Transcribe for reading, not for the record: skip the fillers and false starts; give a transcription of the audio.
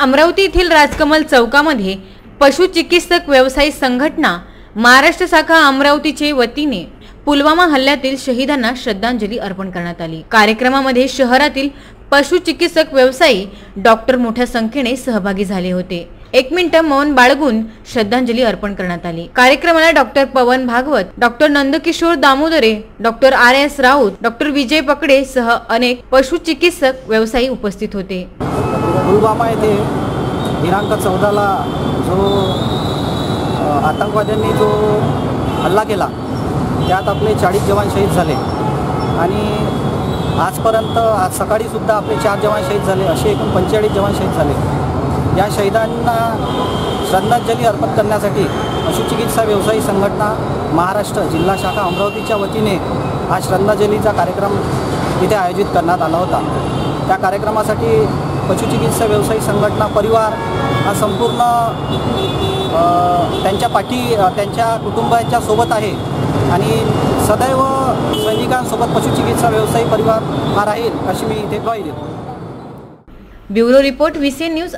अमरावती येथील राजकमल चौकामध्ये पशुचिकित्सक व्यवसायी संघटना महाराष्ट्र शाखा अमरावतीचे वतीने पुलवामा हल्ल्यातील शहीदांना श्रद्धांजली अर्पण करण्यात आली। कार्यक्रमामध्ये शहरातील पशुचिकित्सक व्यवसायी डॉक्टर मोठ्या संख्येने सहभागी झाले होते। 1 मिनिट मौन बाळगून श्रद्धांजली अर्पण करण्यात आली। कार्यक्रमाला डॉक्टर पवन Bhagwat, doctor Nandkishor Damodare, doctor RS Raut, doctor विजय पकडे सह अनेक पशुचिकित्सक व्यवसायी उपस्थित होते। पुलवामा येथे दिनांक 14 जो आतंकवाद्यांनी जो हल्ला केला त्यात आपले 40 जवान शहीद झाले आणि आजपर्यंत आज सकाळी सुद्धा आपले 4 जवान शहीद झाले, असे एकूण 45 जवान शहीद झाले। या शहीदांना श्रद्धांजली अर्पण करण्यासाठी पशुचिकित्सा व्यवसायी संघटना महाराष्ट्र जिल्हा शाखा अमरावतीच्या वतीने हा श्रद्धांजलीचा कार्यक्रम इथे आयोजित करण्यात आला होता। त्या कार्यक्रमासाठी पशुचिकित्सा व्यवसायी संघटना परिवार हा संपूर्ण त्यांच्या कुटुंबाच्या सोबत आहे आणि सदैव सैनिकांसोबत पशुचिकित्सा व्यवसायी परिवार हा राहील अशी मी इथे ग्वाही देतो। Bureau report VCN news.